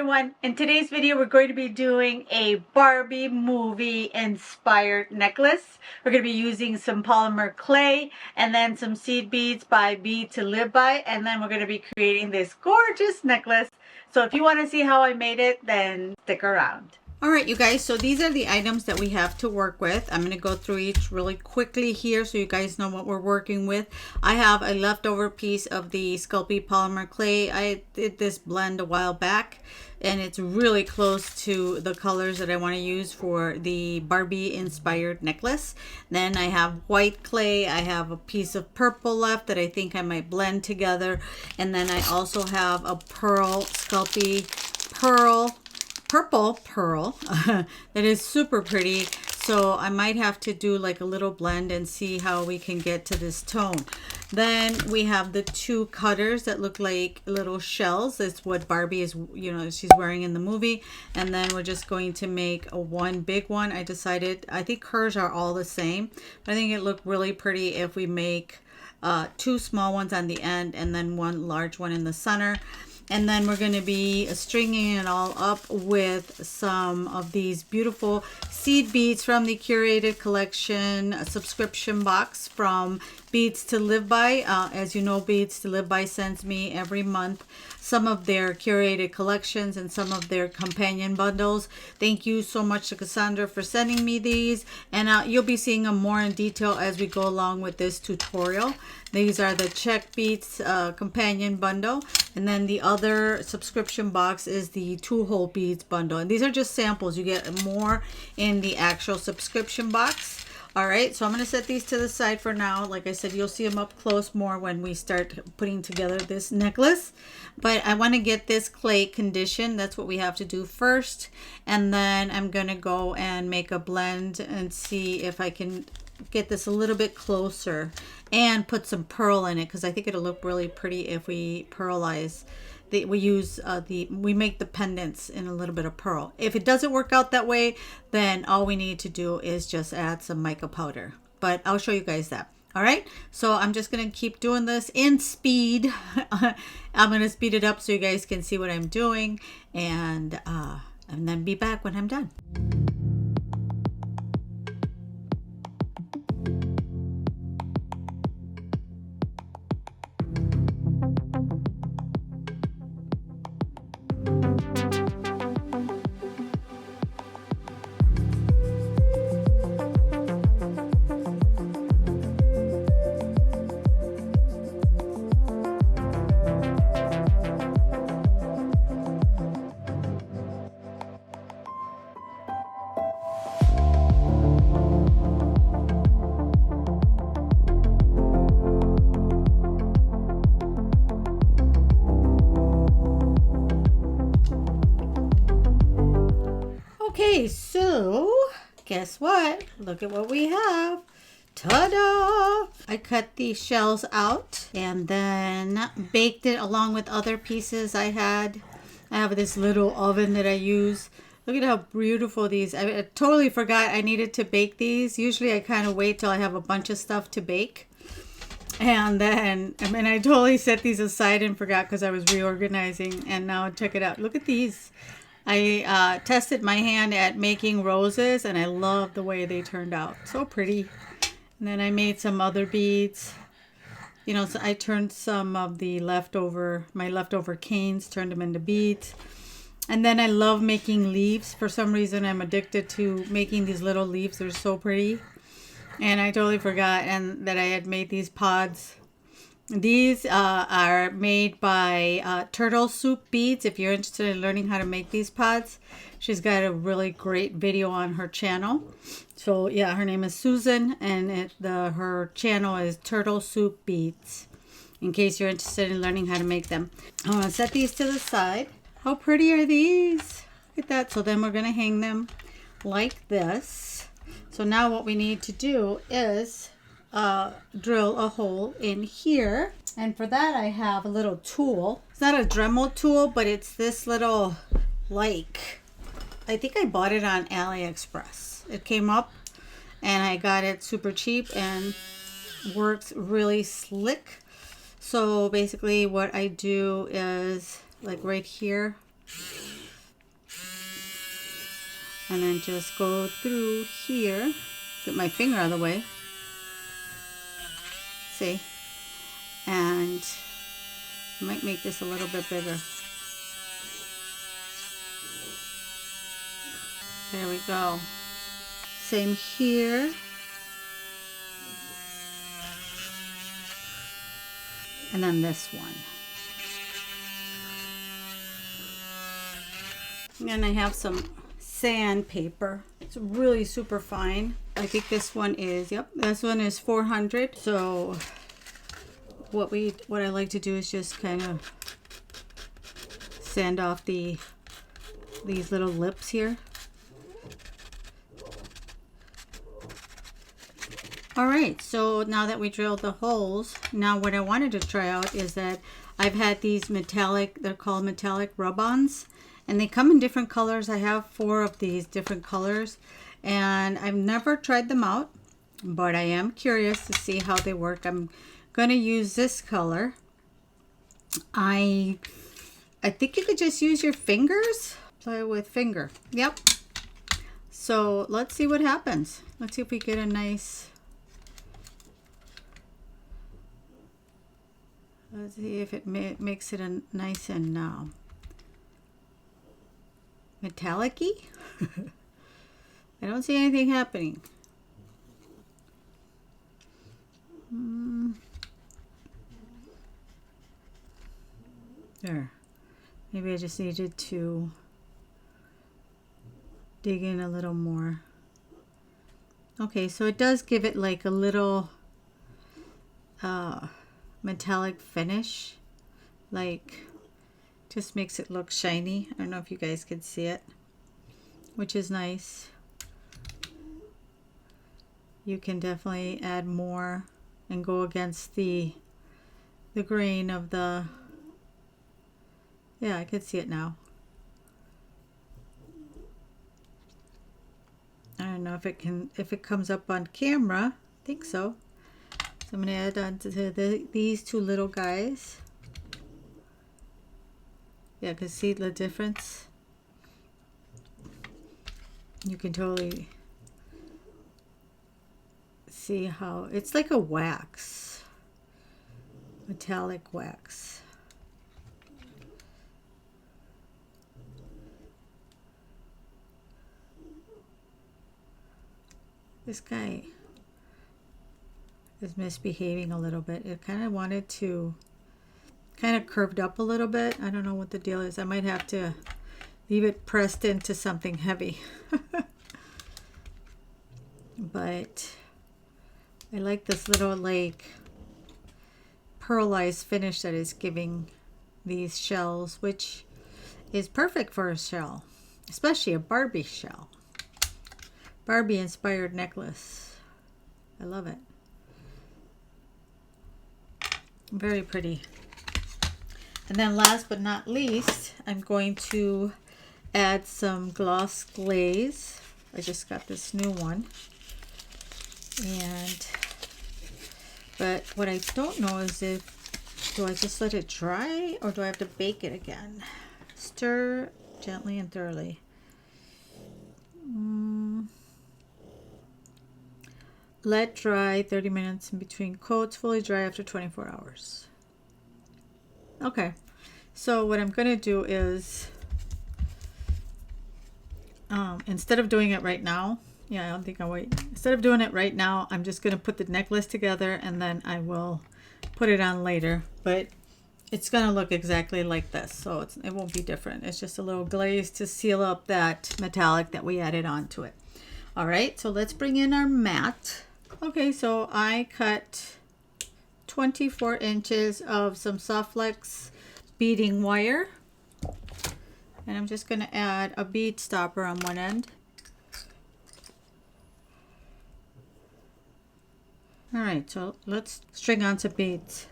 everyone. In today's video, we're going to be doing a Barbie movie inspired necklace. We're going to be using some polymer clay and then some seed beads by Bead to Live By. And then we're going to be creating this gorgeous necklace. So if you want to see how I made it, then stick around. All right, you guys, so these are the items that we have to work with. I'm going to go through each really quickly here so you guys know what we're working with. I have a leftover piece of the Sculpey polymer clay. I did this blend a while back and it's really close to the colors that I want to use for the Barbie inspired necklace. Then I have white clay. I have a piece of purple left that I think I might blend together. And then I also have a pearl, Sculpey purple pearl that is super pretty, so I might have to do like a little blend and see how we can get to this tone. Then we have the two cutters that look like little shells. That's what Barbie is, you know, she's wearing in the movie. And then we're just going to make a one big one. I think hers are all the same, but I think it looked really pretty if we make two small ones on the end and then one large one in the center. And then we're going to be stringing it all up with some of these beautiful seed beads from the Curated collection subscription box from Beads to Live By. As you know, Beads to Live By sends me every month some of their curated collections and some of their companion bundles. Thank you so much to Cassandra for sending me these, and you'll be seeing them more in detail as we go along with this tutorial. These are the Check Beads companion bundle, and then the other subscription box is the 2-hole beads bundle, and these are just samples. You get more in the actual subscription box. All right, so I'm going to set these to the side for now. Like I said, you'll see them up close more when we start putting together this necklace. But I want to get this clay conditioned. That's what we have to do first. And then I'm going to go and make a blend and see if I can get this a little bit closer and put some pearl in it, because I think it'll look really pretty if we pearlize. We make the pendants in a little bit of pearl. If it doesn't work out that way, then all we need to do is just add some mica powder. But I'll show you guys that. All right, so I'm just gonna keep doing this in speed. I'm gonna speed it up so you guys can see what I'm doing, and then be back when I'm done. Okay, so guess what? Look at what we have. Ta-da! I cut these shells out and then baked it along with other pieces I had. I have this little oven that I use. Look at how beautiful these. I totally forgot I needed to bake these. Usually I kind of wait till I have a bunch of stuff to bake. And then, I totally set these aside and forgot because I was reorganizing, and now check it out. Look at these. I tested my hand at making roses and I love the way they turned out. So pretty. And then I made some other beads. You know, so I turned some of the my leftover canes, turned them into beads. And then I love making leaves. For some reason, I'm addicted to making these little leaves. They're so pretty. And I totally forgot that I had made these pods. These are made by Turtle Soup Beads. If you're interested in learning how to make these pods, she's got a really great video on her channel. So yeah, her name is Susan, and her channel is Turtle Soup Beads, in case you're interested in learning how to make them. I'm going to set these to the side. How pretty are these? Look at that. So then we're going to hang them like this. So now what we need to do is drill a hole in here, and for that I have a little tool. It's not a Dremel tool, but it's this little, like, I think I bought it on AliExpress. It came up and I got it super cheap and works really slick. So basically what I do is, like right here, And then just go through here. Get my finger out of the way. See? And I might make this a little bit bigger. There we go. Same here. And then this one. And I have some sandpaper. It's really super fine. I think this one is, yep, this one is 400. So what I like to do is just kind of sand off these little lips here. All right, so now that we drilled the holes, now what I wanted to try out is that I've had these metallic, they're called metallic rub-ons, and they come in different colors. I have 4 of these different colors, and I've never tried them out, but I am curious to see how they work. I'm going to use this color. I think you could just use your fingers. Play with finger. Yep. So let's see what happens. Let's see if we get a nice... Let's see if it makes it a nice and metallic-y. I don't see anything happening. There. Maybe I just needed to dig in a little more. Okay, so it does give it like a little metallic finish, like just makes it look shiny. I don't know if you guys can see it, which is nice. You can definitely add more and go against the grain of the, yeah, I can see it now. I don't know if it comes up on camera. I think so. So I'm going to add on to these 2 little guys. Yeah, you can see the difference. You can totally see how it's like a wax, metallic wax. This guy is misbehaving a little bit. It kind of wanted to kind of curved up a little bit. I don't know what the deal is. I might have to leave it pressed into something heavy. But I like this little like pearlized finish that is giving these shells, which is perfect for a shell, especially a Barbie shell. Barbie inspired necklace. I love it. Very pretty. And then last but not least, I'm going to add some gloss glaze. I just got this new one. But what I don't know is do I just let it dry or do I have to bake it again? Stir gently and thoroughly. Let dry 30 minutes in between coats, fully dry after 24 hours. Okay, so what I'm going to do is, instead of doing it right now, yeah, I don't think I'll wait. Instead of doing it right now, I'm just going to put the necklace together and then I will put it on later. But it's going to look exactly like this, so it won't be different. It's just a little glaze to seal up that metallic that we added onto it. All right, so let's bring in our mat. Okay, so I cut 24 inches of some soft flex beading wire. And I'm just going to add a bead stopper on one end. All right, so let's string on some beads.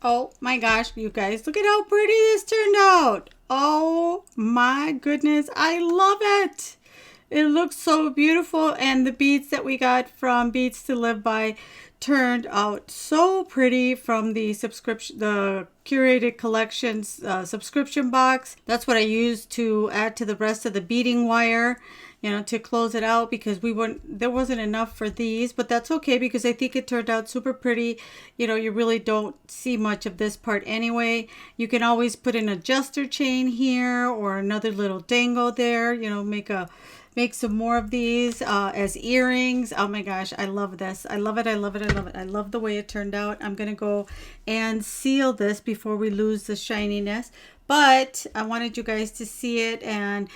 Oh my gosh, you guys, look at how pretty this turned out. Oh my goodness, I love it. It looks so beautiful, and the beads that we got from Beads to Live By turned out so pretty from the subscription, the Curated Collections subscription box. That's what I used to add to the rest of the beading wire, you know, to close it out, because there wasn't enough for these, but that's okay because I think it turned out super pretty. You know, you really don't see much of this part anyway. You can always put an adjuster chain here or another little dangle there, you know, make some more of these as earrings. Oh my gosh, I love this. I love it. I love it. I love it. I love the way it turned out. I'm going to go and seal this before we lose the shininess. But I wanted you guys to see it and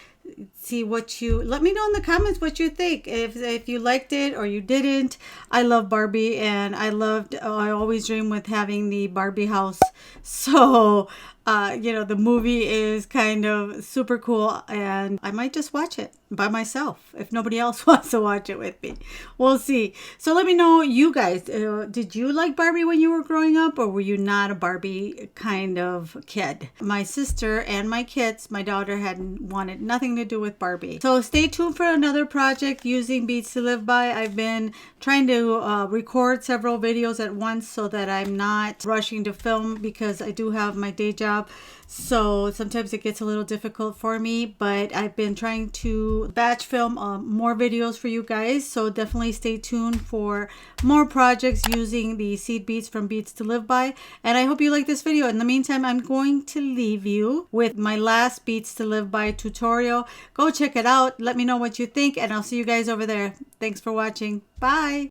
see what you, let me know in the comments what you think, if you liked it or you didn't. I love Barbie, and I always dream with having the Barbie house. So you know, the movie is kind of super cool, and I might just watch it by myself if nobody else wants to watch it with me. We'll see. So let me know, you guys, did you like Barbie when you were growing up, or were you not a Barbie kind of kid? My sister and my kids, my daughter wanted nothing to do with Barbie. So stay tuned for another project using Beads to Live By. I've been trying to record several videos at once so that I'm not rushing to film, because I do have my day job. So sometimes it gets a little difficult for me, but I've been trying to batch film more videos for you guys. So definitely stay tuned for more projects using the seed beads from Beads to Live By. And I hope you like this video. In the meantime, I'm going to leave you with my last Beads to Live By tutorial. Go check it out. Let me know what you think, and I'll see you guys over there. Thanks for watching. Bye.